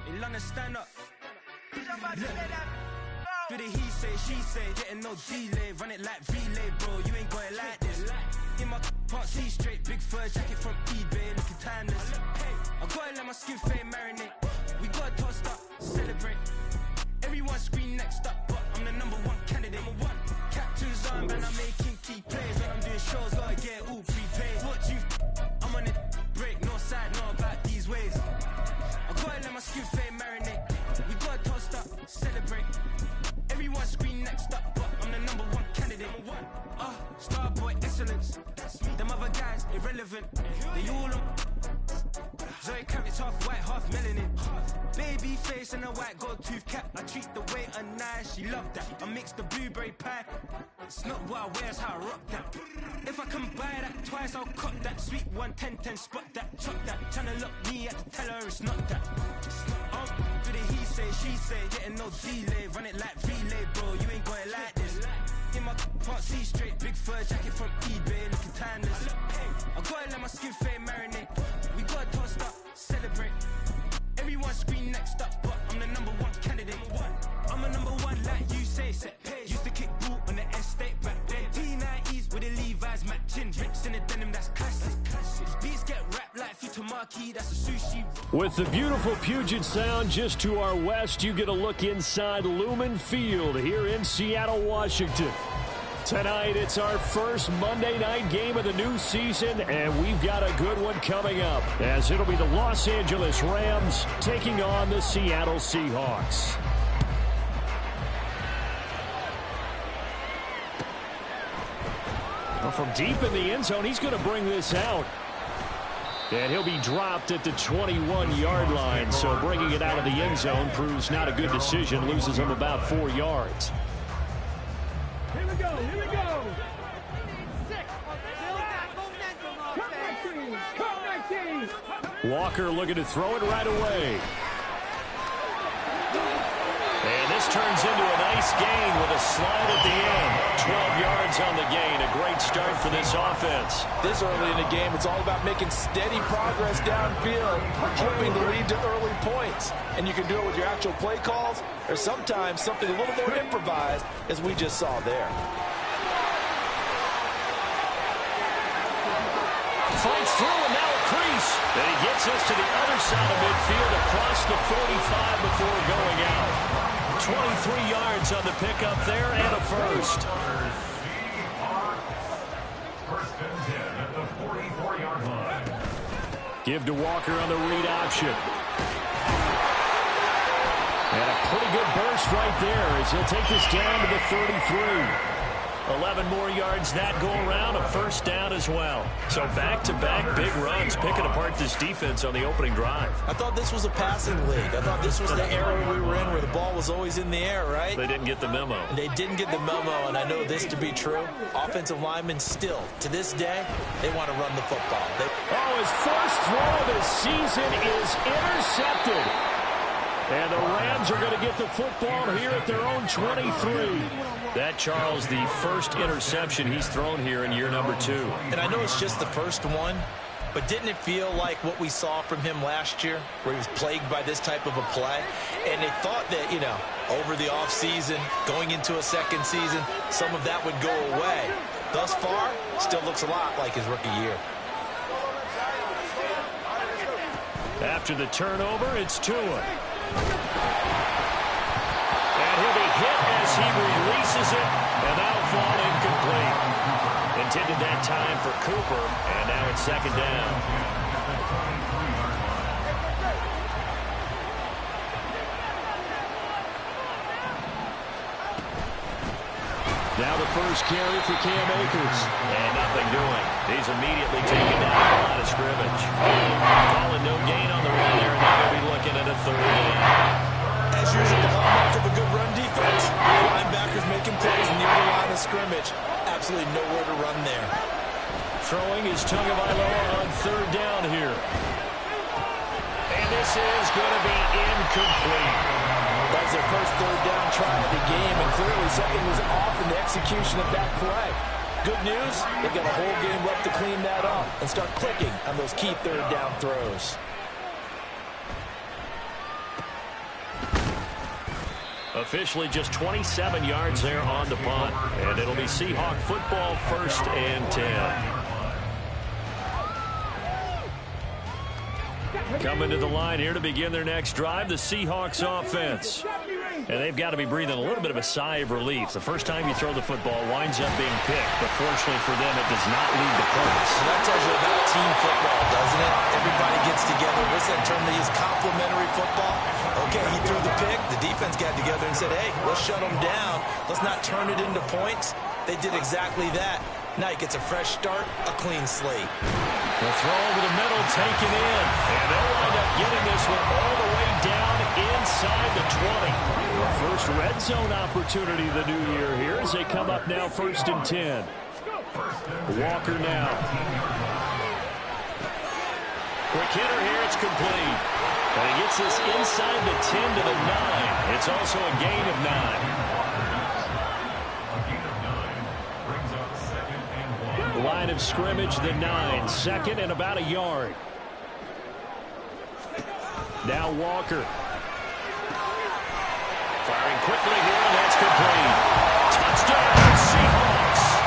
In London, stand up. Do the he say, she say, getting no delay. Run it like relay, bro, you ain't got it like this. In my can't see straight, big fur jacket from eBay, looking timeless. I gotta let my skin fade marinate. We gotta toast up, celebrate. Everyone scream next up, but I'm the #1 candidate. Captain's arm, and I'm making key plays. When I'm doing shows, gotta get all prepaid. What you I'm on it, break, no side, no about these ways. I gotta let my skin fade marinate. We gotta toast up, celebrate. Everyone scream next up, but I'm the #1 candidate. Starboy excellence. Them other guys irrelevant. They all on. Zoe Kravitz half white, half melanin. Baby face and a white gold tooth cap. I treat the waiter nice, she love that. I mix the blueberry pie. It's not what I wear, it's how I rock that. If I can buy that twice, I'll cut that. Sweet 110, spot that, chuck that. Tryna look me, I have to tell her it's not that. Do the he say, she say, getting no delay. Run it like relay, bro, you ain't got it like this. In my can't see straight, big fur jacket from eBay, looking timeless. I gotta let my skin fade marinate. We gotta toast up, celebrate. Everyone scream next up, but I'm the #1 candidate. I'm a #1 like you say, set pace. Used to kick boot on the estate back then. T90s with the Levi's matching. Rips in the denim, that's classic. Beats get wrapped like Futamaki, that's a sushi. With the beautiful Puget Sound just to our west, you get a look inside Lumen Field here in Seattle, Washington. Tonight, it's our first Monday night game of the new season, and we've got a good one coming up, as it'll be the Los Angeles Rams taking on the Seattle Seahawks. Well, from deep in the end zone, he's going to bring this out. And he'll be dropped at the 21-yard line, so bringing it out of the end zone proves not a good decision, loses him about 4 yards. Here we go. Walker looking to throw it right away. And this turns into a nice gain with a slide at the end. 12 yards on the gain. A great start for this offense. This early in the game, it's all about making steady progress downfield, hoping to lead to early points. And you can do it with your actual play calls, or sometimes something a little more improvised, as we just saw there. Fights through, and now a crease. And he gets us to the other side of midfield across the 45 before going out. 23 yards on the pickup there and a first. First and 10 at the 44-yard line. Give to Walker on the read option. And a pretty good burst right there as he'll take this down to the 33. 11 more yards that go around, a first down as well. So back-to-back big runs, picking apart this defense on the opening drive. I thought this was a passing league. I thought this was the era we were in where the ball was always in the air, right? They didn't get the memo. They didn't get the memo, and I know this to be true. Offensive linemen still, to this day, they want to run the football. His first throw of the season is intercepted. And the Rams are going to get the football here at their own 23. That, Charles, the first interception he's thrown here in year number 2. And I know it's just the first one, but didn't it feel like what we saw from him last year, where he was plagued by this type of a play? And they thought that, over the offseason, going into a second season, some of that would go away. Thus far, still looks a lot like his rookie year. After the turnover, it's Tua. And he'll be hit as he releases it, and that'll fall incomplete. Intended that time for Cooper, and now it's second down. Now the first carry for Cam Akers. And nothing doing. He's immediately taken down at the line of scrimmage. Calling no gain on the run there, and now they'll be looking at a third down. As usual, the hallmark of a good run defense. Linebackers making plays near the line of scrimmage. Absolutely nowhere to run there. Throwing is Tagovailoa on third down here. And this is going to be incomplete. That was their first third down try of the game, and clearly something was off in the execution of that play. Good news, they've got a whole game left to clean that up and start clicking on those key third down throws. Officially just 27 yards there on the punt. And it'll be Seahawk football, 1st and 10. Coming to the line here to begin their next drive, the Seahawks offense. And they've got to be breathing a little bit of a sigh of relief. The first time you throw the football winds up being picked, but fortunately for them, it does not lead to points. That tells you about team football, doesn't it? Everybody gets together. What's that term they use? Complementary football. Okay, he threw the pick. The defense got together and said, hey, let's shut them down. Let's not turn it into points. They did exactly that. Now he gets a fresh start, a clean slate. The throw over the middle, taken in. And they'll wind up getting this one all the way down inside the 20. The first red zone opportunity of the new year here as they come up now 1st and 10. Walker now. Quick hitter here, it's complete. And he gets this inside the 10 to the 9. It's also a gain of 9. Line of scrimmage, the 9. 2nd and about a yard. Now Walker. Firing quickly here, and that's complete. Touchdown, Seahawks.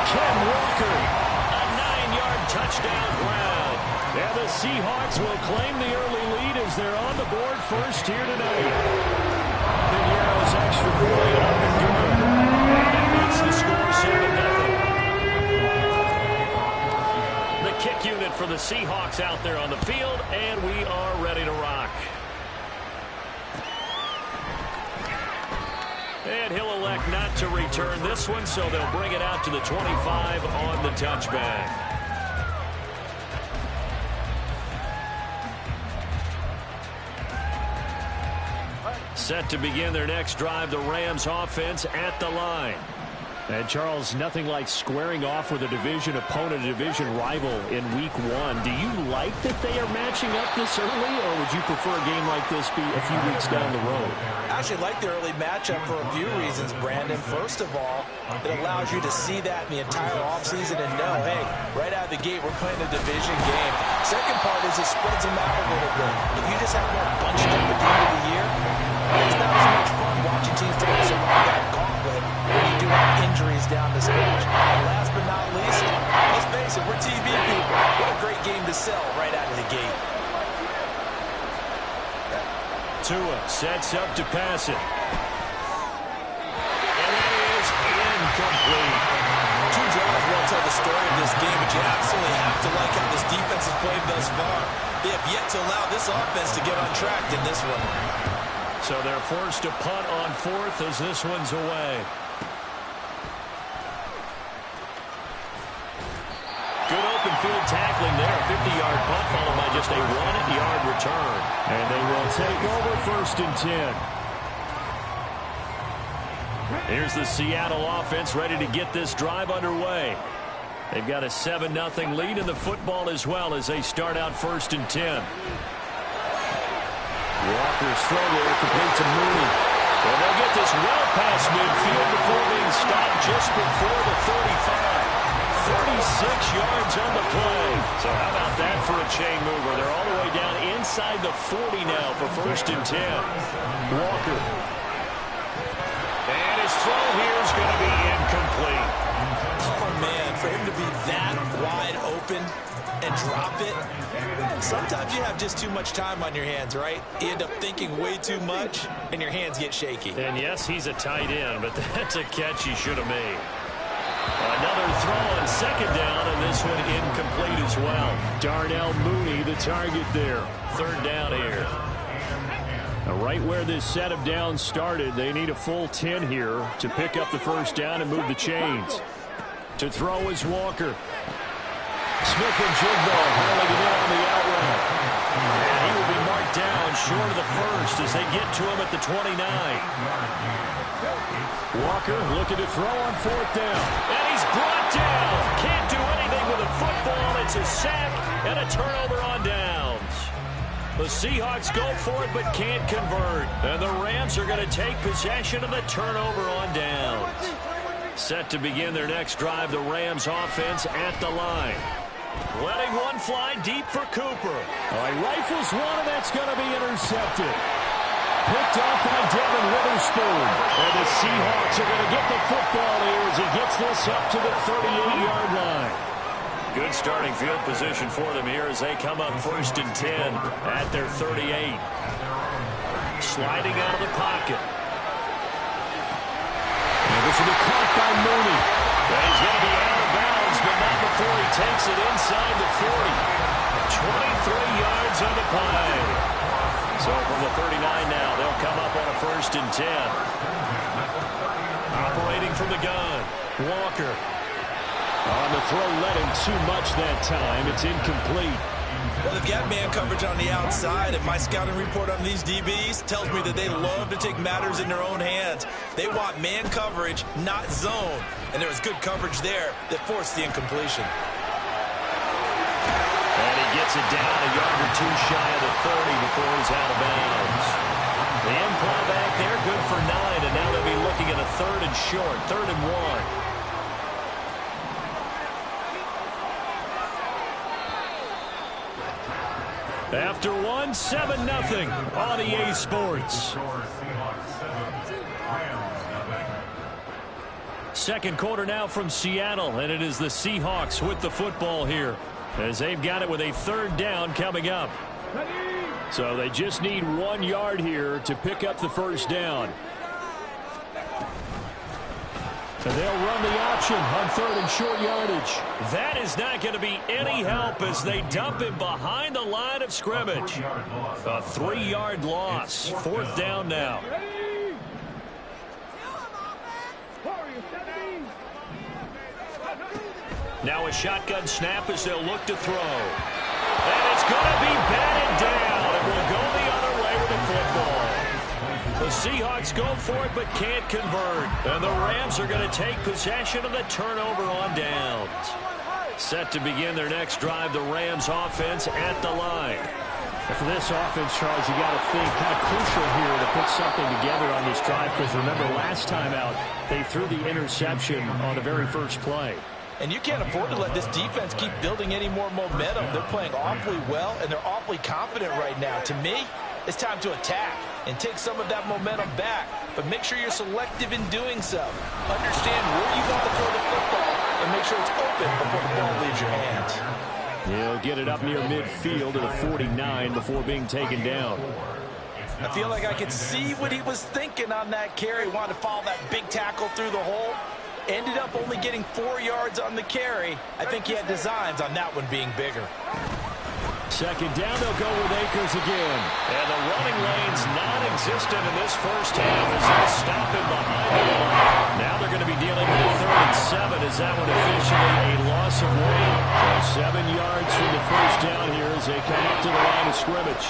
Ken Walker, a 9-yard touchdown ground. And the Seahawks will claim the early lead as they're on the board first here tonight. Piñeiro's extra point up and good. And that makes the score 7-0. Kick unit for the Seahawks out there on the field, and we are ready to rock. And he'll elect not to return this one, so they'll bring it out to the 25 on the touchback. Set to begin their next drive, the Rams offense at the line. And, Charles, nothing like squaring off with a division opponent, a division rival in Week 1. Do you like that they are matching up this early, or would you prefer a game like this be a few weeks down the road? I actually like the early matchup for a few reasons, Brandon. First of all, it allows you to see that in the entire offseason and know, hey, right out of the gate, we're playing a division game. Second part is it spreads them out a little bit. If you just have more bunched up at the end of the year, it's not as much fun watching teams try to survive that gauntlet when you do have injuries down the stretch. And last but not least, let's face it, we're TV people. What a great game to sell right out of the gate. Tua sets up to pass it. And it is incomplete. Two drives won't tell the story of this game, but you absolutely have to like how this defense has played thus far. They have yet to allow this offense to get on track in this one. So they're forced to punt on 4th as this one's away. Good open field tackling there. 50-yard punt followed by just a 1-yard return. And they will take over 1st and 10. Here's the Seattle offense ready to get this drive underway. They've got a 7-0 lead in the football as well as they start out 1st and 10. Walker's throw there complete to Mooney. And they'll get this well past midfield before being stopped just before the 35. 36 yards on the play. So how about that for a chain mover? They're all the way down inside the 40 now for 1st and 10. Walker. And his throw here is going to be incomplete. Oh, man, for him to be that wide open and drop it. Sometimes you have just too much time on your hands, right? You end up thinking way too much, and your hands get shaky. And yes, he's a tight end, but that's a catch he should have made. Another throw on 2nd down, and this one incomplete as well. Darnell Mooney, the target there. 3rd down here. Now, right where this set of downs started, they need a full 10 here to pick up the 1st down and move the chains. To throw is Walker. Smith and Jigbo hurling it in on the out route. And he will be marked down short of the 1st as they get to him at the 29. Walker looking to throw on 4th down. And he's brought down. Can't do anything with a football. It's a sack and a turnover on downs. The Seahawks go for it but can't convert. And the Rams are going to take possession of the turnover on downs. Set to begin their next drive, the Rams offense at the line. Letting one fly deep for Cooper. All right, rifles one, and that's going to be intercepted. picked off by Devin Witherspoon. And the Seahawks are going to get the football here as he gets this up to the 38-yard line. Good starting field position for them here as they come up 1st and 10 at their 38. Sliding out of the pocket. And this will be caught by Mooney. And he's going to be out of bounds, but not before he takes it inside the 40. 23 yards on the play. So from the 39 now, they'll come up on a 1st and 10. Operating from the gun, Walker. On the throw, led him too much that time. It's incomplete. Well, they've got man coverage on the outside, and my scouting report on these DBs tells me that they love to take matters in their own hands. They want man coverage, not zone. And there was good coverage there that forced the incompletion. And he gets it down a yard or two shy of the 30 before he's out of bounds. The imply back there, good for 9, and now they'll be looking at a 3rd and short, 3rd and 1. After 1, 7-0 on EA Sports. Second quarter now from Seattle, and it is the Seahawks with the football here as they've got it with a 3rd down coming up. So they just need 1 yard here to pick up the 1st down. And they'll run the option on 3rd and short yardage. That is not going to be any help as they dump him behind the line of scrimmage. A 3-yard loss. 4th down now. Now a shotgun snap as they'll look to throw. And it's going to be batted down. It will go the other way with the football. The Seahawks go for it but can't convert. And the Rams are going to take possession of the turnover on downs. Set to begin their next drive, the Rams offense at the line. And for this offense, Charles, you got to think kind of crucial here to put something together on this drive because remember last time out they threw the interception on the very first play. And you can't afford to let this defense keep building any more momentum. They're playing awfully well, and they're awfully confident right now. To me, it's time to attack and take some of that momentum back. But make sure you're selective in doing so. Understand where you want to throw the football and make sure it's open before the ball leaves your hands. He'll get it up near midfield at a 49 before being taken down. I feel like I could see what he was thinking on that carry. Wanted to follow that big tackle through the hole. Ended up only getting 4 yards on the carry. I think he had designs on that one being bigger. Second down, they'll go with Akers again. And the running lane's non-existent in this first half as they stop him behind the line. Now they're going to be dealing with a 3rd and 7. Is that one officially a loss of weight? So 7 yards from the first down here as they come up to the line of scrimmage.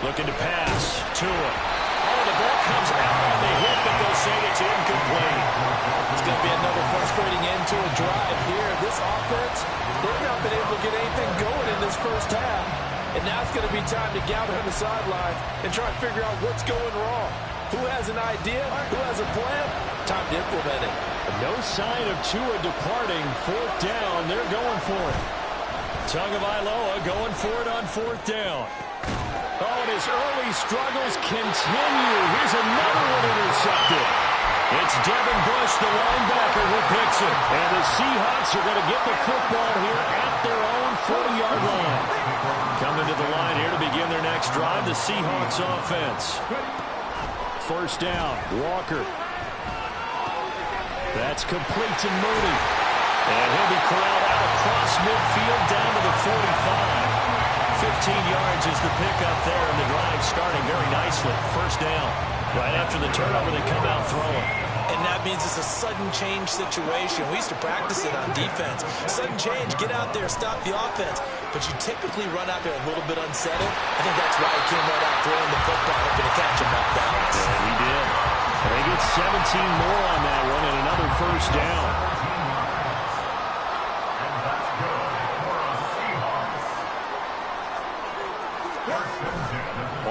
Looking to pass. Tua. Oh, the ball comes out on the hit, but they'll say it's incomplete. It's going to be another frustrating end to a drive here. This offense, they've not been able to get anything going in this first half. And now it's going to be time to gather on the sidelines and try and figure out what's going wrong. Who has an idea? Who has a plan? Time to implement it. No sign of Tua departing. 4th down, they're going for it. Tagovailoa going for it on 4th down. Oh, and his early struggles continue. Here's another one intercepted. It's Devin Bush, the linebacker, who picks it. And the Seahawks are going to get the football here at their own 40-yard line. Coming to the line here to begin their next drive, the Seahawks offense. 1st down, Walker. That's complete to Mooney. And he'll be corralled out across midfield down to the 45. 15 yards is the pickup there, and the drive starting very nicely. 1st down. Right after the turnover, they come out throwing. And that means it's a sudden change situation. We used to practice it on defense. Sudden change, get out there, stop the offense. But you typically run out there a little bit unsettled. I think that's why he came right out throwing the football, hoping to catch him off balance. Yeah, he did. And they get 17 more on that one and another 1st down.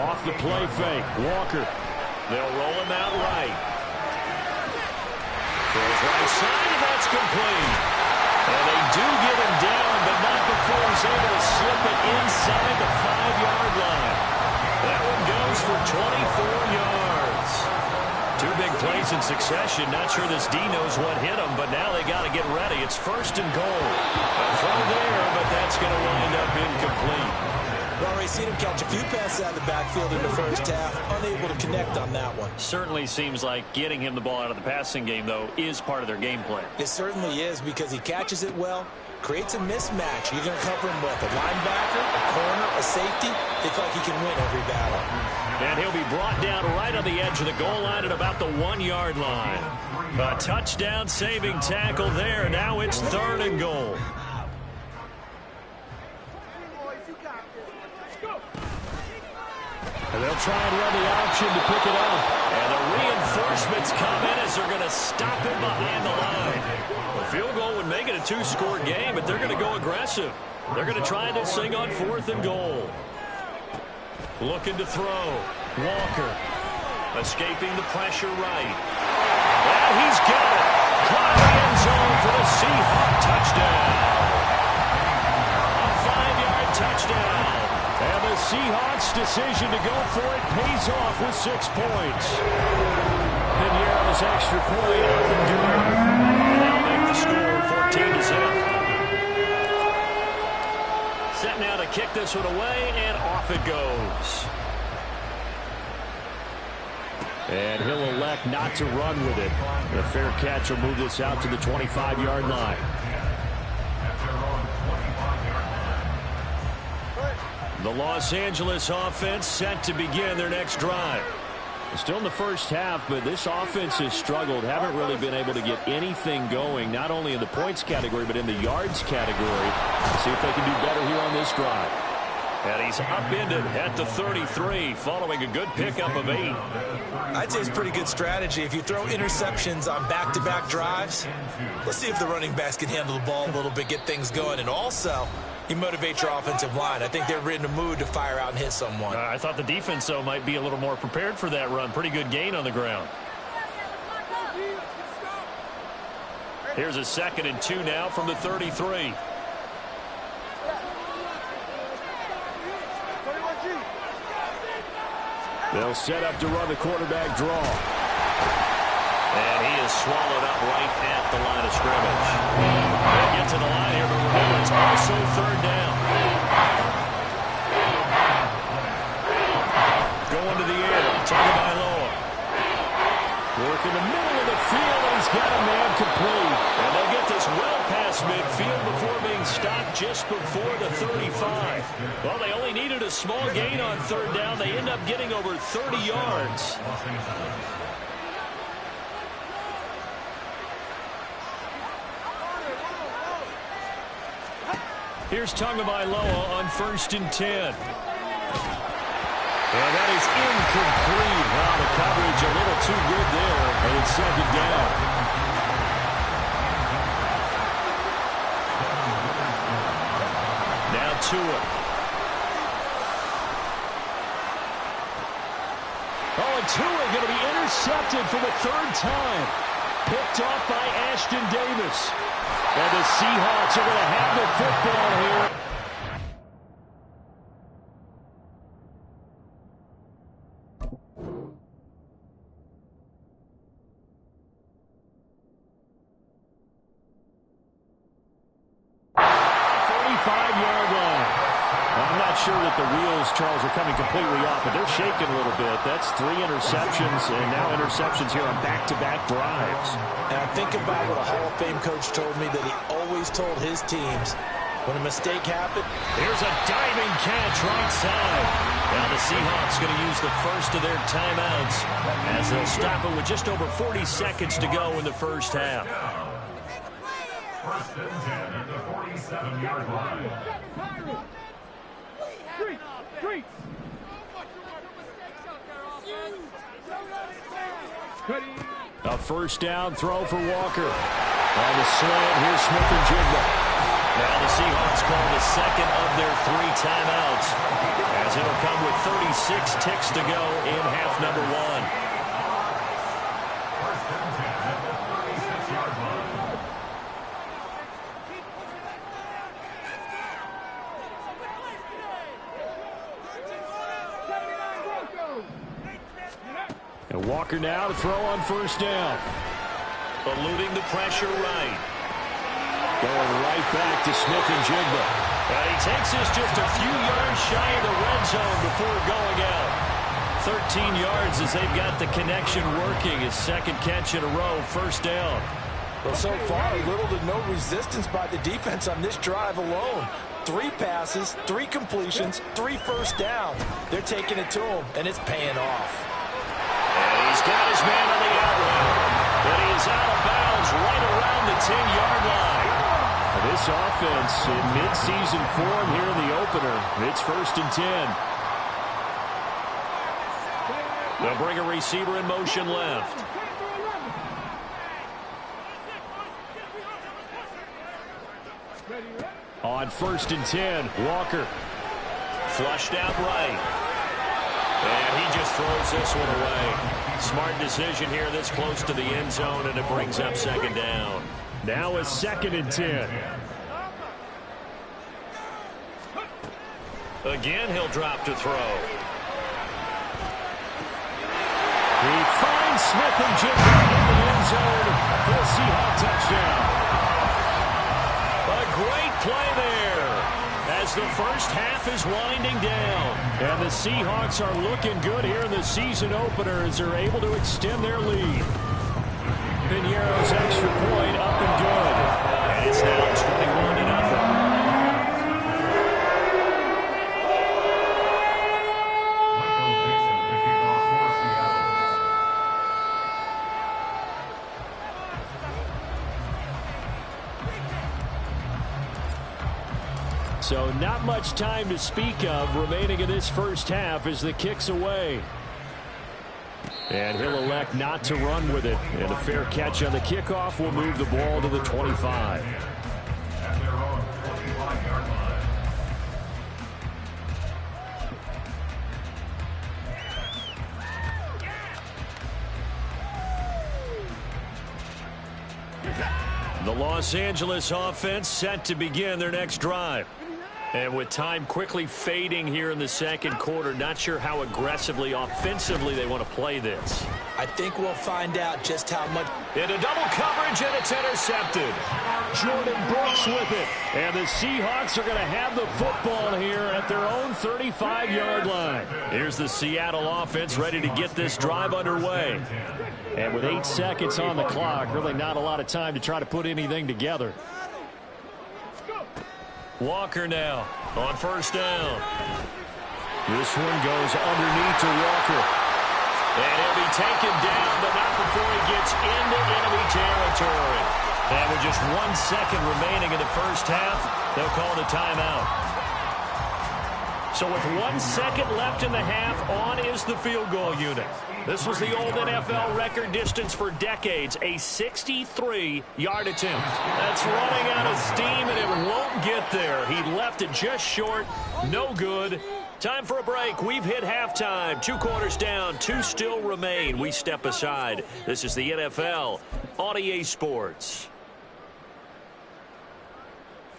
Off the play fake, Walker. They'll roll him out right. Throws right side, and that's complete. And they do get him down, but not before he's able to slip it inside the 5-yard line. That one goes for 24 yards. in succession. Not sure this D knows what hit him, but now they got to get ready. It's 1st and goal. A throw there, but that's going to wind up incomplete. Well, we've seen him catch a few passes out of the backfield in the first half, unable to connect on that one. Certainly seems like getting him the ball out of the passing game, though, is part of their game plan. It certainly is, because he catches it well, creates a mismatch. You're going to cover him with a linebacker, a corner, a safety. They feel like he can win every battle. And he'll be brought down right on the edge of the goal line at about the 1-yard line. A touchdown-saving tackle there. Now it's 3rd and goal. And they'll try and run the option to pick it up. And the reinforcements come in as they're going to stop him behind the line. A field goal would make it a 2-score game, but they're going to go aggressive. They're going to try this thing on 4th and goal. Looking to throw. Walker escaping the pressure right. And he's got it. Caught in the end zone for the Seahawk touchdown. A 5-yard touchdown. And the Seahawks' decision to go for it pays off with 6 points. Piñeiro's extra point up and good. And they'll make the score 14-0. Set now to kick this one away, and off it goes. And he'll elect not to run with it. A fair catch will move this out to the 25-yard line. The Los Angeles offense set to begin their next drive. Still in the first half, but this offense has struggled. Haven't really been able to get anything going, not only in the points category, but in the yards category. Let's see if they can do better here on this drive. And he's upended at the 33, following a good pickup of 8. I'd say it's pretty good strategy. If you throw interceptions on back-to-back drives, let's see if the running backs can handle the ball a little bit, get things going, and also you motivate your offensive line. I think they're in the mood to fire out and hit someone. I thought the defense, though, might be a little more prepared for that run. Pretty good gain on the ground. Here's a 2nd and 2 now from the 33. They'll set up to run the quarterback draw. And he is swallowed up right at the line of scrimmage. They'll get to the line here, but remember, it's also 3rd down. Going to the air, Tagovailoa. Work in the middle of the field, and he's got a man complete. And they'll get this well past midfield before being stopped just before the 35. Well, they only needed a small gain on 3rd down. They end up getting over 30 yards. Here's Tagovailoa on 1st and 10. And that is incomplete. Wow, the coverage a little too good there, and it's 2nd down. Now Tua. Oh, and Tua going to be intercepted for the 3rd time. Picked off by Ashton Davis. And the Seahawks are going to have the football here. Sure that the wheels, Charles, are coming completely off, but they're shaking a little bit. That's 3 interceptions, and now interceptions here on back-to-back drives. And I think about what a Hall of Fame coach told me, that he always told his teams, when a mistake happened. Here's a diving catch right side. Now the Seahawks going to use the first of their timeouts as they'll stop it with just over 40 seconds to go in the first half. 1st and 10 at the 47-yard line. A 1st down throw for Walker. On the slant, here's Smith-Njigba. Now the Seahawks call the 2nd of their 3 timeouts, as it'll come with 36 ticks to go in half number 1. 1st and 10 at the 36-yard line. And And Walker now to throw on first down. Eluding the pressure right. Going right back to Smith-Njigba. And he takes this just a few yards shy of the red zone before going out. 13 yards as they've got the connection working. His second catch in a row, first down. Well, so far, little to no resistance by the defense on this drive alone. 3 passes, 3 completions, 3 first downs. They're taking it to him, and it's paying off. And he's got his man on the outrun. But he is out of bounds right around the 10-yard line. This offense in mid-season form here in the opener. It's 1st and 10. They'll bring a receiver in motion left. On 1st and 10, Walker. Flushed out right. And he just throws this one away. Smart decision here this close to the end zone, and it brings up 2nd down. Now a 2nd and 10. Again, he'll drop to throw. He finds Smith-Njigba in the end zone for a Seahawk touchdown. A great play there as the first half is winding down. And the Seahawks are looking good here in the season opener as they're able to extend their lead. Piñeiro's extra point up and good. And it's now 21-0. So not much time to speak of remaining in this first half as the kick's away. And he'll elect not to run with it. And a fair catch on the kickoff will move the ball to the 25. At their own 25-yard line. The Los Angeles offense set to begin their next drive. And with time quickly fading here in the second quarter, not sure how aggressively, offensively they want to play this. I think we'll find out just how much. Into double coverage, and it's intercepted. Jordan Brooks with it. And the Seahawks are going to have the football here at their own 35-yard line. Here's the Seattle offense ready to get this drive underway. And with 8 seconds on the clock, really not a lot of time to try to put anything together. Walker now on first down. This one goes underneath to Walker. And he'll be taken down, but not before he gets into enemy territory. And with just 1 second remaining in the first half, they'll call it a timeout. So with 1 second left in the half, on is the field goal unit. This was the old NFL record distance for decades, a 63-yard attempt. That's running out of steam, and it won't get there. He left it just short. No good. Time for a break. We've hit halftime. 2 quarters down. 2 still remain. We step aside. This is the NFL on EA Sports.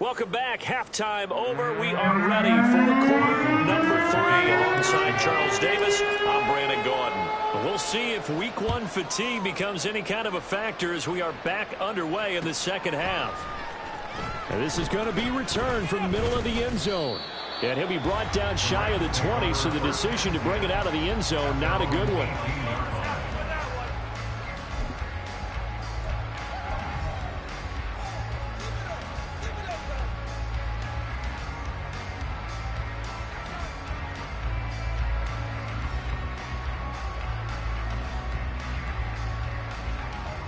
Welcome back. Halftime over. We are ready for quarter number 3. Alongside Charles Davis, I'm Brandon Gordon. We'll see if week 1 fatigue becomes any kind of a factor as we are back underway in the second half. And this is going to be returned from the middle of the end zone. And he'll be brought down shy of the 20, so the decision to bring it out of the end zone, not a good one.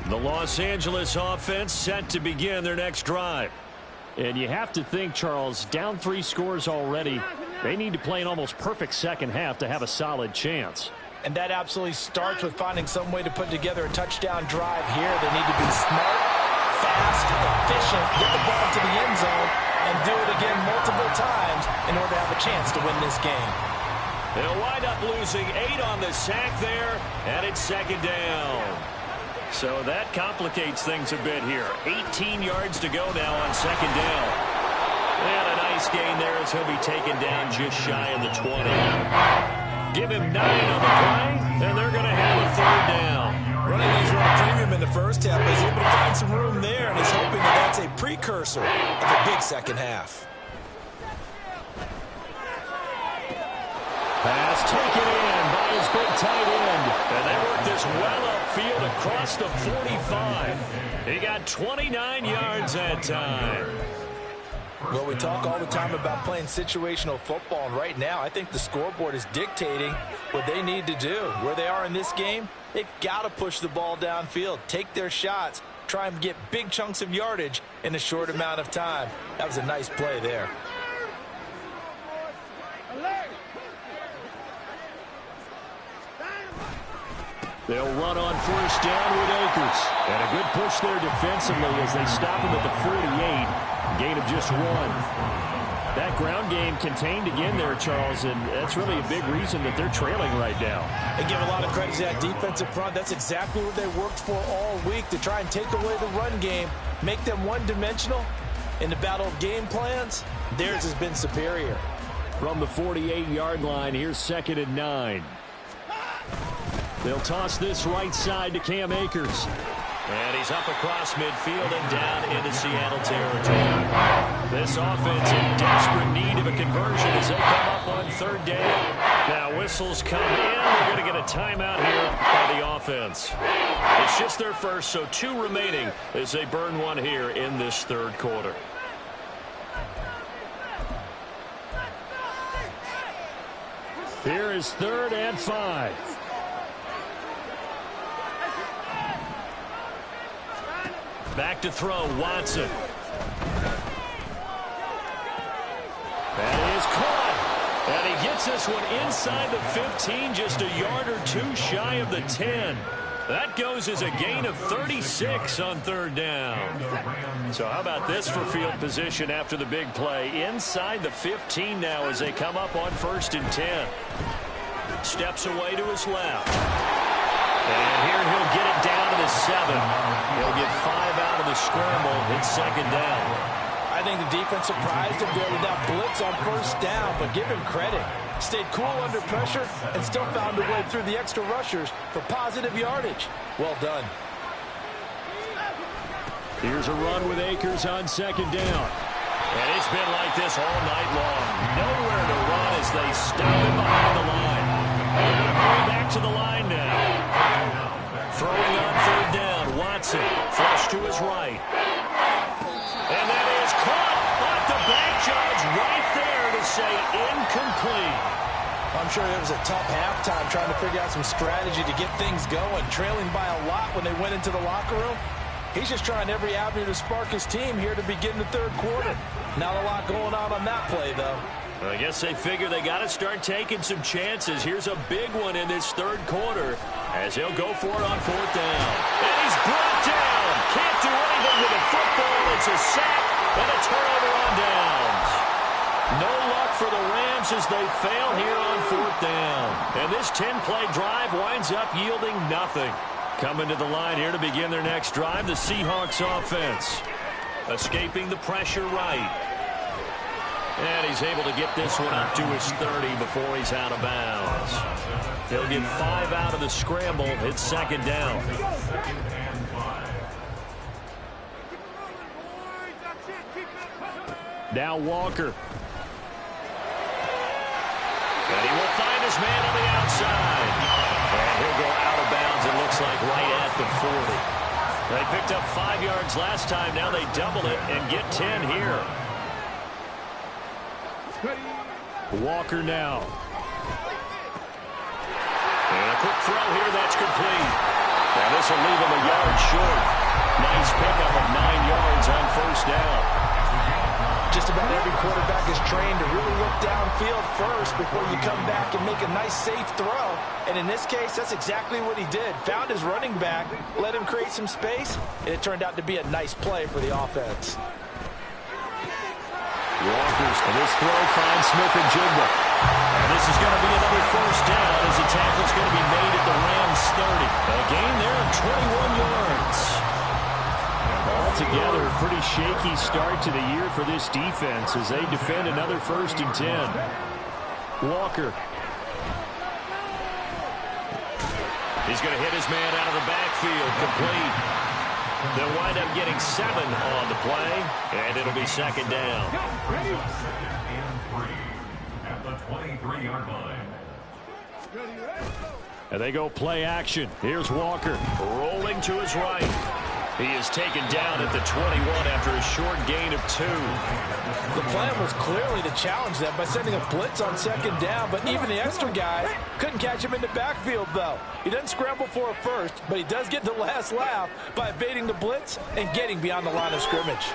The Los Angeles offense set to begin their next drive. And you have to think, Charles, down 3 scores already. They need to play an almost perfect second half to have a solid chance. And that absolutely starts with finding some way to put together a touchdown drive here. They need to be smart, fast, efficient, get the ball to the end zone, and do it again multiple times in order to have a chance to win this game. They'll wind up losing 8 on the sack there, and it's 2nd down. So that complicates things a bit here. 18 yards to go now on 2nd down. And a nice gain there as he'll be taken down just shy of the 20. Give him 9 on the play, and they're going to have a third down. Running these run premium in the first half, he's able to find some room there, and he's hoping that that's a precursor of a big second half. Pass taken in by his big tight end. And they work this well upfield across the 45. He got 29 yards that time. Well, we talk all the time about playing situational football, and right now I think the scoreboard is dictating what they need to do. Where they are in this game, they've got to push the ball downfield, take their shots, try and get big chunks of yardage in a short amount of time. That was a nice play there. They'll run on first down with Akers. And a good push there defensively as they stop him at the 48. Gain of just 1. That ground game contained again there, Charles, and that's really a big reason that they're trailing right now. And give a lot of credit to that defensive front. That's exactly what they worked for all week, to try and take away the run game, make them one-dimensional. In the battle of game plans, theirs has been superior. From the 48-yard line, here's 2nd and 9. They'll toss this right side to Cam Akers. And he's up across midfield and down into Seattle territory. This offense in desperate need of a conversion as they come up on 3rd down. Now whistles come in. They're going to get a timeout here by the offense. It's just their first, so 2 remaining as they burn one here in this 3rd quarter. Here is 3rd and 5. Back to throw, Watson. That is caught. And he gets this one inside the 15, just a yard or 2 shy of the 10. That goes as a gain of 36 on 3rd down. So how about this for field position after the big play? Inside the 15 now as they come up on 1st and 10. Steps away to his left. And here he'll get it down to the 7. He'll get 5 out of the scramble. It's 2nd down. I think the defense surprised him there with that blitz on 1st down, but give him credit. Stayed cool under pressure and still found a way through the extra rushers for positive yardage. Well done. Here's a run with Akers on 2nd down. And it's been like this all night long. Nowhere to run as they stop him behind the line. They're going to hurry back to the line now. Throwing on 3rd down, Watson, flush to his right. And that is caught off the back. Judge right there to say incomplete. I'm sure it was a tough halftime trying to figure out some strategy to get things going. Trailing by a lot when they went into the locker room. He's just trying every avenue to spark his team here to begin the 3rd quarter. Not a lot going on that play, though. I guess they figure they got to start taking some chances. Here's a big one in this 3rd quarter as he'll go for it on 4th down. And he's brought down. Can't do anything with the football. It's a sack and a turnover on downs. No luck for the Rams as they fail here on 4th down. And this 10-play drive winds up yielding nothing. Coming to the line here to begin their next drive, the Seahawks offense. Escaping the pressure right. And he's able to get this one up to his 30 before he's out of bounds. He'll get 5 out of the scramble. It's 2nd down. Now Walker. And he will find his man on the outside. And he'll go out of bounds, it looks like, right at the 40. They picked up 5 yards last time. Now they double it and get 10 here. Walker now. And a quick throw here, that's complete. Now this will leave him a yard short. Nice pickup of 9 yards on 1st down. Just about every quarterback is trained to really look downfield first before you come back and make a nice, safe throw. And in this case, that's exactly what he did. Found his running back, let him create some space, and it turned out to be a nice play for the offense. Walker's and this throw finds Smith-Njigba. And this is going to be another 1st down as the tackle's going to be made at the Rams 30. A gain there of 21 yards. Altogether, a pretty shaky start to the year for this defense as they defend another 1st and 10. Walker. He's going to hit his man out of the backfield, complete. They'll wind up getting 7 on the play, and it'll be second down. Second and 3 at the 23-yard line. And they go play action. Here's Walker. Rolling to his right. He is taken down at the 21 after a short gain of 2. The plan was clearly to challenge them by sending a blitz on second down, but even the extra guys couldn't catch him in the backfield, though. He doesn't scramble for a first, but he does get the last laugh by evading the blitz and getting beyond the line of scrimmage.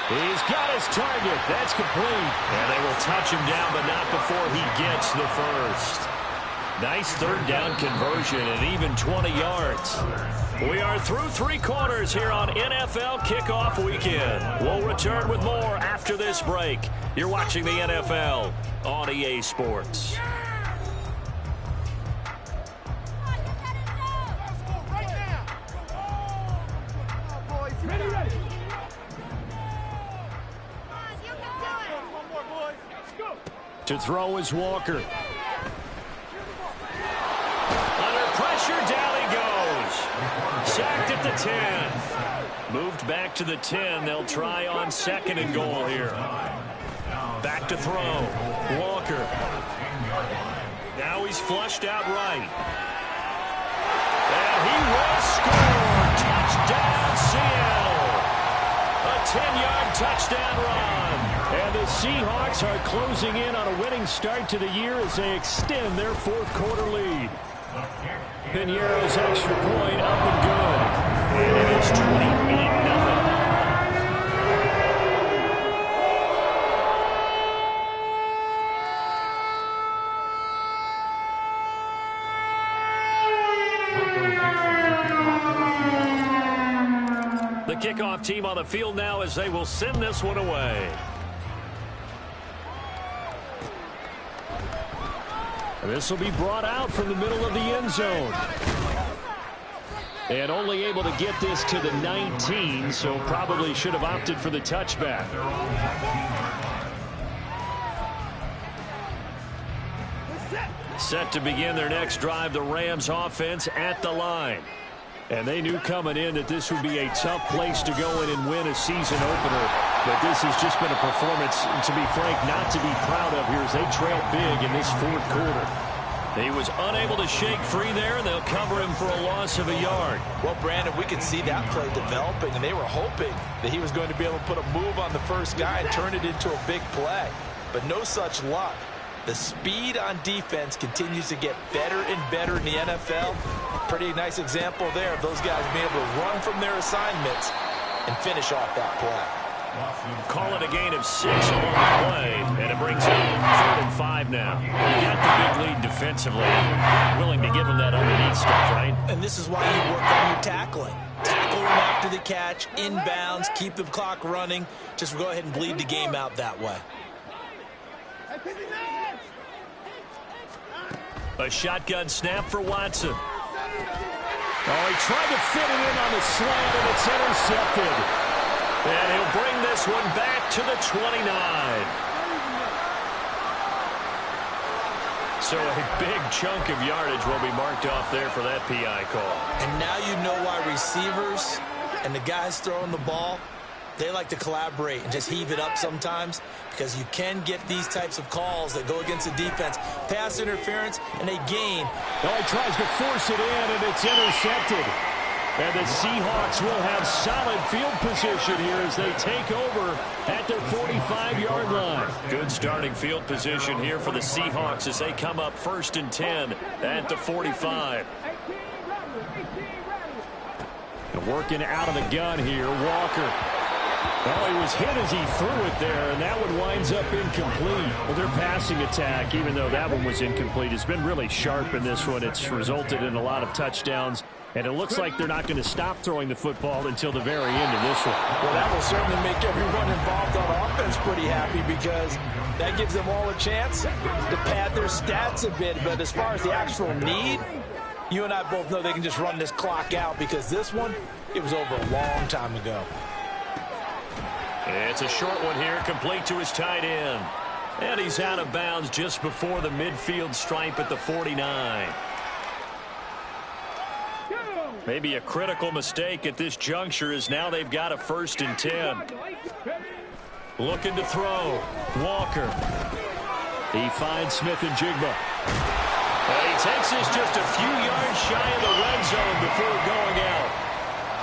He's got his target. That's complete. And they will touch him down, but not before he gets the first. Nice third down conversion and even 20 yards. We are through 3 quarters here on NFL Kickoff Weekend. We'll return with more after this break. You're watching the NFL on EA Sports. To throw is Walker. Under pressure, down he goes. Sacked at the 10. Moved back to the 10. They'll try on second and goal here. Back to throw. Walker. Now he's flushed out right. And he will score. Touchdown, Seattle. A 10-yard touchdown run. And the Seahawks are closing in on a winning start to the year as they extend their 4th quarter lead. Piñeiro's extra point up and good. And it is 28-0. The kickoff team on the field now as they will send this one away. This will be brought out from the middle of the end zone. And only able to get this to the 19, so probably should have opted for the touchback. Set to begin their next drive, the Rams offense at the line. And they knew coming in that this would be a tough place to go in and win a season opener. But this has just been a performance, to be frank, not to be proud of here as they trail big in this 4th quarter. He was unable to shake free there, and they'll cover him for a loss of a yard. Well, Brandon, we could see that play developing, and they were hoping that he was going to be able to put a move on the first guy and turn it into a big play. But no such luck. The speed on defense continues to get better and better in the NFL. Pretty nice example there of those guys being able to run from their assignments and finish off that play. Call it a gain of 6 on the play, and it brings up 3rd and 5 now. You got the big lead defensively. Willing to give them that underneath stuff, right? And this is why you work on your tackling. Tackle them after the catch, inbounds, keep the clock running. Just go ahead and bleed the game out that way. A shotgun snap for Watson. Oh, he tried to fit it in on the slant, and it's intercepted. And he'll bring this one back to the 29. So a big chunk of yardage will be marked off there for that PI call. And now you know why receivers and the guys throwing the ball, they like to collaborate and just heave it up sometimes, because you can get these types of calls that go against the defense. Pass interference and a gain. Oh, he tries to force it in, and it's intercepted. And the Seahawks will have solid field position here as they take over at their 45-yard line. Good starting field position here for the Seahawks as they come up 1st and 10 at the 45. And working out of the gun here, Walker. Oh, he was hit as he threw it there, and that one winds up incomplete. Well, their passing attack, even though that one was incomplete, has been really sharp in this one. It's resulted in a lot of touchdowns. And it looks like they're not going to stop throwing the football until the very end of this one. Well, that will certainly make everyone involved on offense pretty happy, because that gives them all a chance to pad their stats a bit. But as far as the actual need, you and I both know they can just run this clock out, because this one, it was over a long time ago. It's a short one here, complete to his tight end. And he's out of bounds just before the midfield stripe at the 49. Maybe a critical mistake at this juncture as now they've got a 1st and 10. Looking to throw. Walker. He finds Smith-Njigba. And he takes this just a few yards shy of the red zone before going out.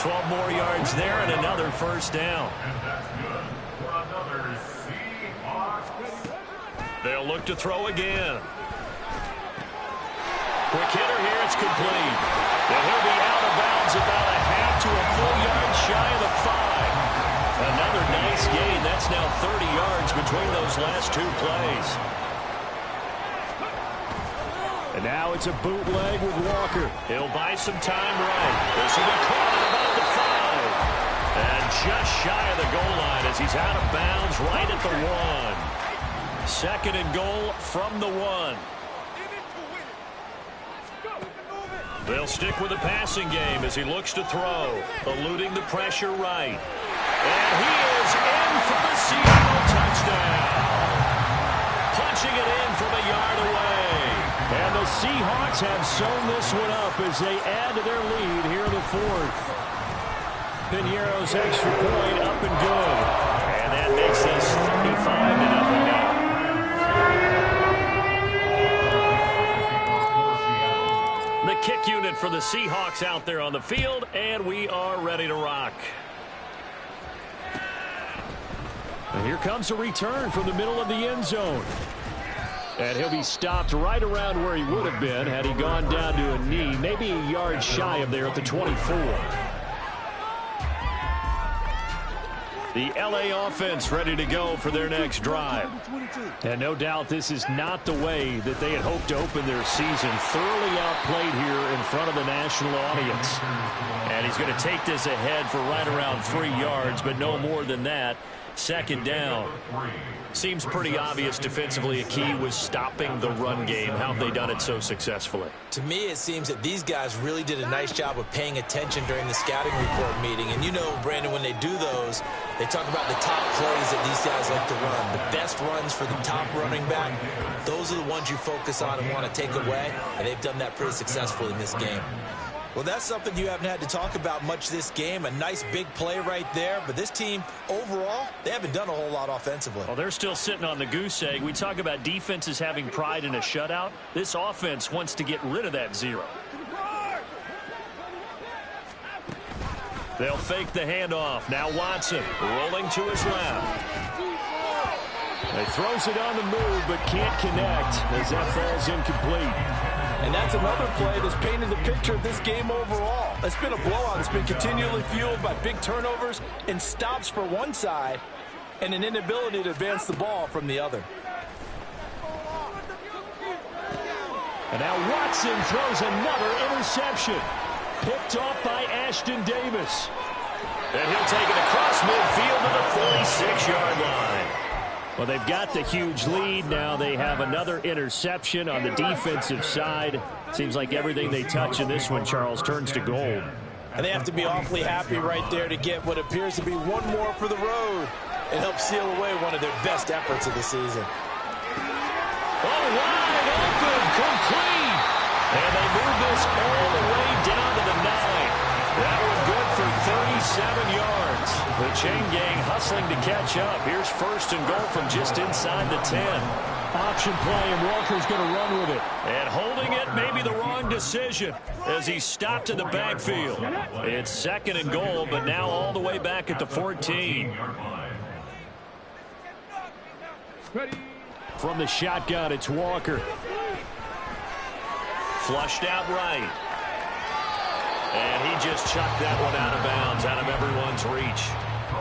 12 more yards there and another 1st down. And that's good for another Seahawks. They'll look to throw again. Quick hitter here. It's complete. And he'll be out of bounds about a half to a full yard shy of the 5. Another nice gain. That's now 30 yards between those last 2 plays. And now it's a bootleg with Walker. He'll buy some time right. This will be caught at about the 5. And just shy of the goal line as he's out of bounds right at the 1. 2nd and goal from the 1. They'll stick with the passing game as he looks to throw. Eluding the pressure right. And he is in for the Seattle touchdown. Punching it in from a yard away. And the Seahawks have sewn this one up as they add to their lead here in the 4th. Piñeiro's extra point up and good. And that makes this 35-0 now. The kick unit for the Seahawks out there on the field, and we are ready to rock. And here comes a return from the middle of the end zone. And he'll be stopped right around where he would have been had he gone down to a knee, maybe a yard shy of there at the 24. The LA offense ready to go for their next drive. And no doubt this is not the way that they had hoped to open their season. Thoroughly outplayed here in front of the national audience. And he's going to take this ahead for right around 3 yards, but no more than that. 2nd down. Seems pretty obvious defensively a key was stopping the run game. How have they done it so successfully? To me, it seems that these guys really did a nice job of paying attention during the scouting report meeting. And you know, Brandon, when they do those, they talk about the top plays that these guys like to run. The best runs for the top running back, those are the ones you focus on and want to take away. And they've done that pretty successfully in this game. Well, that's something you haven't had to talk about much this game. A nice big play right there. But this team, overall, they haven't done a whole lot offensively. Well, they're still sitting on the goose egg. We talk about defenses having pride in a shutout. This offense wants to get rid of that 0. They'll fake the handoff. Now Watson rolling to his left. He throws it on the move but can't connect as that falls incomplete. And that's another play that's painted the picture of this game overall. It's been a blowout. It's been continually fueled by big turnovers and stops for one side and an inability to advance the ball from the other. And now Watson throws another interception. Picked off by Ashton Davis. And he'll take it across midfield to the 46-yard line. Well, they've got the huge lead. Now they have another interception on the defensive side. Seems like everything they touch in this one, Charles, turns to gold. And they have to be awfully happy right there to get what appears to be one more for the road and help seal away one of their best efforts of the season. Oh, wide open, complete. And they move this all the way down to the 9. That one good for 37 yards. The chain gang hustling to catch up. Here's 1st and goal from just inside the 10. Option play, and Walker's going to run with it. And holding it may be the wrong decision as he stopped in the backfield. It's 2nd and goal, but now all the way back at the 14. From the shotgun, it's Walker. Flushed out right. And he just chucked that one out of bounds, out of everyone's reach.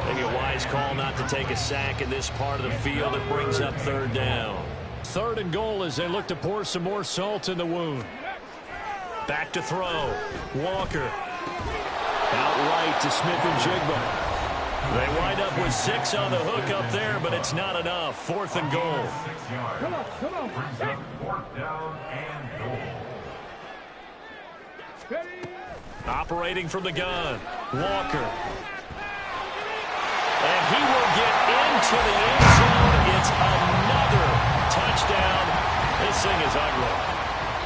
Maybe a wise call not to take a sack in this part of the field. It brings up 3rd down. 3rd and goal as they look to pour some more salt in the wound. Back to throw. Walker. Outright to Smith-Njigba. They wind up with 6 on the hook up there, but it's not enough. 4th and goal. 6 yards. Brings up 4th down and goal. Operating from the gun. Walker. And he will get into the end zone. It's another touchdown. This thing is ugly.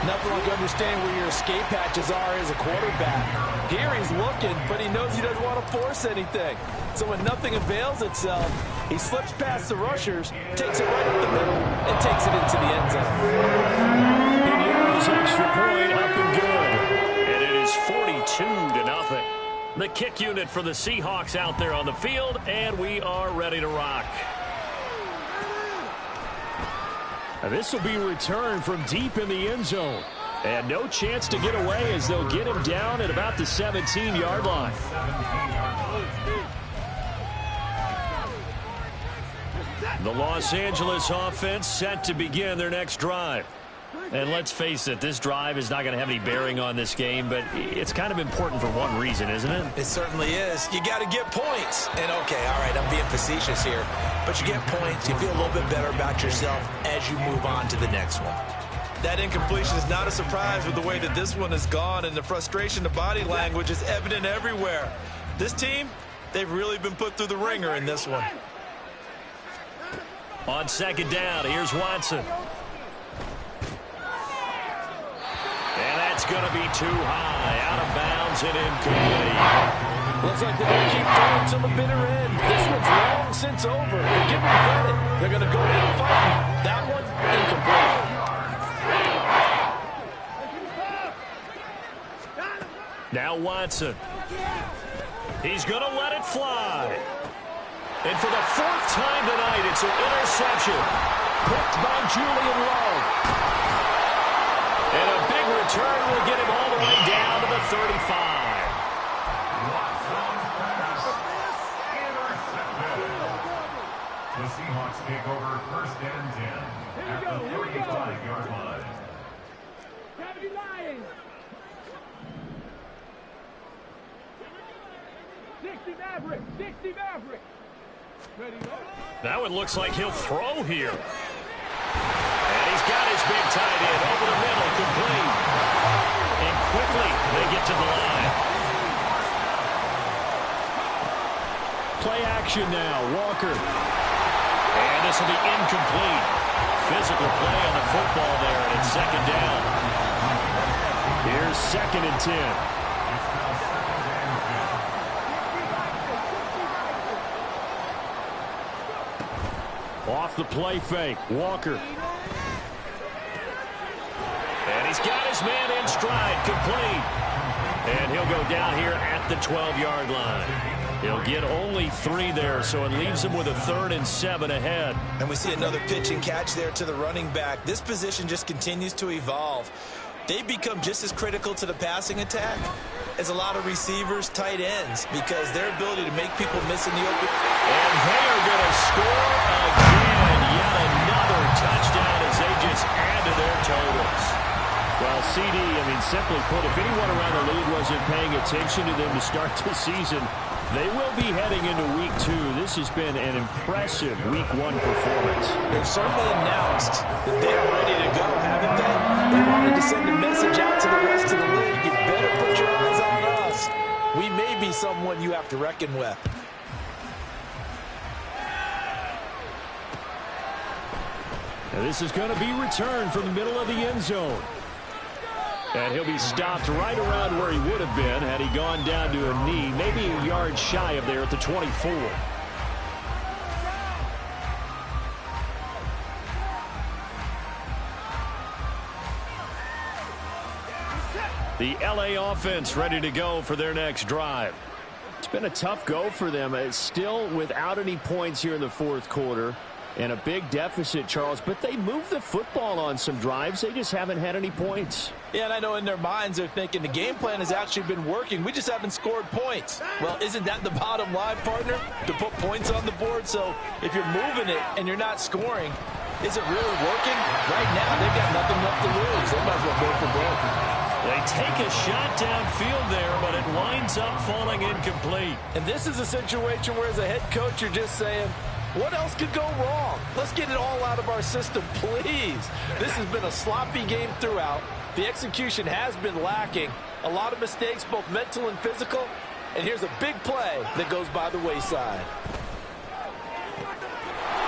Nothing like understanding where your escape hatches are as a quarterback. Here he's looking, but he knows he doesn't want to force anything. So when nothing avails itself, he slips past the rushers, takes it right up the middle, and takes it into the end zone. Pinheiro's extra point up and good. And it is 42-0. The kick unit for the Seahawks out there on the field, and we are ready to rock. This will be returned from deep in the end zone. And no chance to get away as they'll get him down at about the 17-yard line. The Los Angeles offense set to begin their next drive. And let's face it, this drive is not going to have any bearing on this game, but it's kind of important for one reason, isn't it? It certainly is. You got to get points. And, okay, all right, I'm being facetious here. But you get points, you feel a little bit better about yourself as you move on to the next one. That incompletion is not a surprise with the way that this one has gone, and the frustration, the body language is evident everywhere. This team, they've really been put through the ringer in this one. On second down, here's Watson. And that's going to be too high, out of bounds and incomplete. Looks like they're going to keep going till the bitter end. This one's long since over. But give them credit. They're going to go down fighting. That one, incomplete. Now Watson. He's going to let it fly. And for the fourth time tonight, it's an interception. Picked by Julian Love. And a big return will get him all the way down to the 35. The Seahawks take over first and 10 at the 35-yard line. Lying. 60 Maverick. 60 Maverick. Ready, go. Now it looks like he'll throw here. And he's got his big tight end over the middle, complete. And quickly they get to the line. Play action now, Walker. And this will be incomplete. Physical play on the football there, and it's second down. Here's second and 10. Off the play fake, Walker. And he's got his man in stride, complete. And he'll go down here at the 12-yard line. He'll get only 3 there, so it leaves him with a 3rd and 7 ahead. And we see another pitch and catch there to the running back. This position just continues to evolve. They become just as critical to the passing attack as a lot of receivers, tight ends, because their ability to make people miss in the open. And they are going to score again. Yet another touchdown as they just add to their totals. Well, CD, simply put, if anyone around the league wasn't paying attention to them to start the season, they will be heading into Week 2. This has been an impressive Week 1 performance. They've certainly announced that they are ready to go, haven't they? They wanted to send a message out to the rest of the league. You better put your eyes on us. We may be someone you have to reckon with. Now this is going to be returned from the middle of the end zone. And he'll be stopped right around where he would have been had he gone down to a knee, maybe a yard shy of there at the 24. The LA offense ready to go for their next drive. It's been a tough go for them. It's still without any points here in the fourth quarter. And a big deficit, Charles, but they moved the football on some drives. They just haven't had any points. Yeah, and I know in their minds they're thinking the game plan has actually been working. We just haven't scored points. Well, isn't that the bottom line, partner? To put points on the board. So if you're moving it and you're not scoring, is it really working? Right now, they've got nothing left to lose. They might as well go for broke. They take a shot downfield there, but it winds up falling incomplete. And this is a situation where as a head coach, you're just saying, what else could go wrong? Let's get it all out of our system, please. This has been a sloppy game throughout. The execution has been lacking. A lot of mistakes, both mental and physical. And here's a big play that goes by the wayside.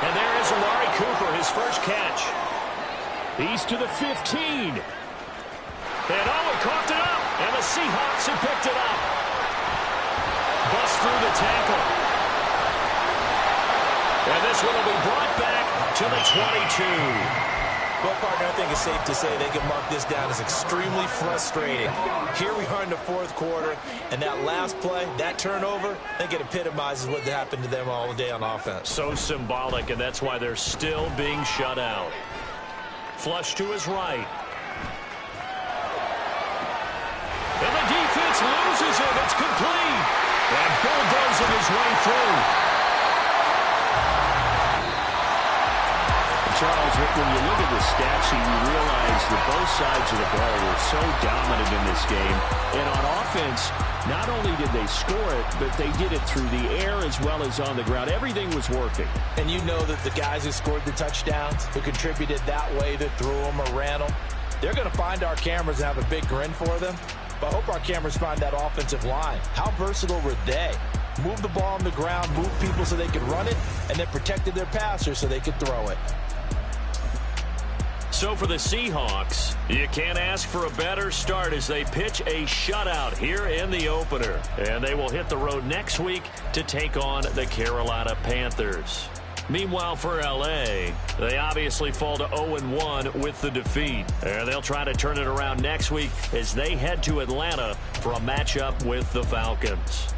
And there is Amari Cooper, his first catch. He's to the 15. And Owen coughed it up, and the Seahawks have picked it up. Bust through the tackle. And this one will be brought back to the 22. Well, partner, I think it's safe to say they can mark this down as extremely frustrating. Here we are in the fourth quarter, and that last play, that turnover, I think it epitomizes what happened to them all day on offense. So symbolic, and that's why they're still being shut out. Flush to his right. And the defense loses it. It's complete. And bulldozing his way through. Charles, when you look at the stat sheet, you realize that both sides of the ball were so dominant in this game. And on offense, not only did they score it, but they did it through the air as well as on the ground. Everything was working. And you know that the guys who scored the touchdowns, who contributed that way, that threw them or ran them, they're going to find our cameras and have a big grin for them. But I hope our cameras find that offensive line. How versatile were they? Moved the ball on the ground, moved people so they could run it, and then protected their passers so they could throw it. So for the Seahawks, you can't ask for a better start as they pitch a shutout here in the opener. And they will hit the road next week to take on the Carolina Panthers. Meanwhile, for L.A., they obviously fall to 0-1 with the defeat. And they'll try to turn it around next week as they head to Atlanta for a matchup with the Falcons.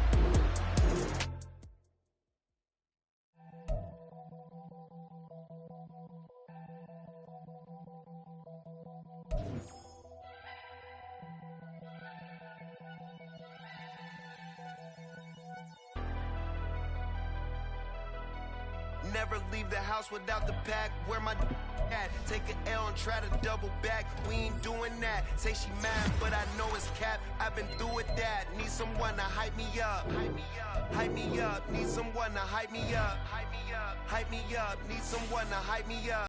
Never leave the house without the pack. Where my at? Take an L and try to double back. We ain't doing that. Say she mad, but I know it's cap. I've been through with that. Need someone to hype me up. Hype me up. Hype me up. Need someone to hype me up. Hype me up. Hype me up. Need someone to hype me up.